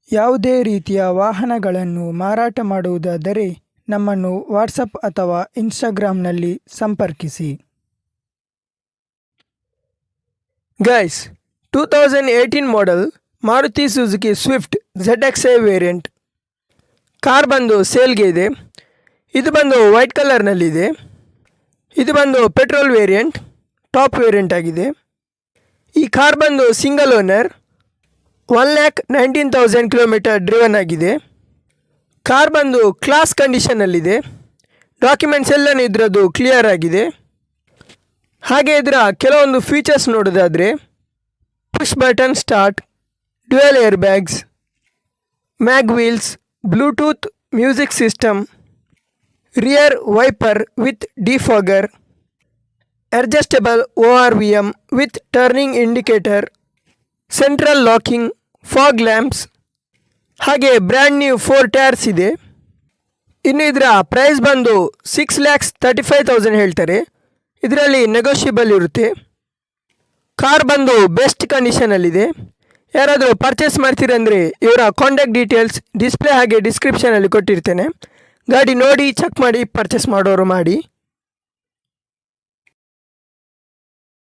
ಯಾವುದೇ ರೀತಿಯ ವಾಹನಗಳನ್ನು ಮಾರಾಟ ಮಾಡುವುದಾದರೆ ನಮ್ಮನ್ನು ವಾಟ್ಸಪ್ ಅಥವಾ ಇನ್ಸ್ಟಾಗ್ರಾಮ್ನಲ್ಲಿ ಸಂಪರ್ಕಿಸಿ. Guys, 2018 model Maruti Suzuki Swift ZXi variant car ಬಂದು ಸೇಲ್ಗೆ ಇದೆ. ಇದು ಬಂದು ವೈಟ್ ಕಲರ್ನಲ್ಲಿದೆ. ಇದು ಬಂದು ಪೆಟ್ರೋಲ್ ವೇರಿಯಂಟ್, ಟಾಪ್ ವೇರಿಯಂಟ್ ಆಗಿದೆ. ಈ ಕಾರ್ ಬಂದು ಸಿಂಗಲ್ ಓನರ್, 1,19,000 ಕಿಲೋಮೀಟರ್ ಡ್ರಿವನ್ ಆಗಿದೆ. ಕಾರ್ ಬಂದು ಕ್ಲಾಸ್ ಕಂಡೀಷನಲ್ಲಿದೆ. ಡಾಕ್ಯುಮೆಂಟ್ಸ್ ಎಲ್ಲನೂ ಇದರದ್ದು ಕ್ಲಿಯರ್ ಆಗಿದೆ. ಹಾಗೆ ಇದರ ಕೆಲವೊಂದು ಫೀಚರ್ಸ್ ನೋಡೋದಾದರೆ push button start, dual air bags, mag wheels, Bluetooth music system, rear wiper with defogger, adjustable ORVM with turning indicator, central locking, fog lamps, ಹಾಗೆ ಬ್ರ್ಯಾಂಡ್ ನ್ಯೂ 4 ಟೈರ್ಸ್ ಇದೆ. ಇನ್ನು ಇದರ ಪ್ರೈಸ್ ಬಂದು 6,35,000 ಹೇಳ್ತಾರೆ. ಇದರಲ್ಲಿ ನೆಗೋಷಿಯಬಲ್ ಇರುತ್ತೆ. ಕಾರ್ ಬಂದು ಬೆಸ್ಟ್ ಕಂಡೀಷನಲ್ಲಿದೆ. ಯಾರಾದರೂ ಪರ್ಚೇಸ್ ಮಾಡ್ತೀರಂದರೆ ಇವರ ಕಾಂಟ್ಯಾಕ್ಟ್ ಡೀಟೇಲ್ಸ್ ಡಿಸ್ಪ್ಲೇ ಹಾಗೆ ಡಿಸ್ಕ್ರಿಪ್ಷನಲ್ಲಿ ಕೊಟ್ಟಿರ್ತೇನೆ. ಗಾಡಿ ನೋಡಿ ಚೆಕ್ ಮಾಡಿ ಪರ್ಚೇಸ್ ಮಾಡೋರು ಮಾಡಿ.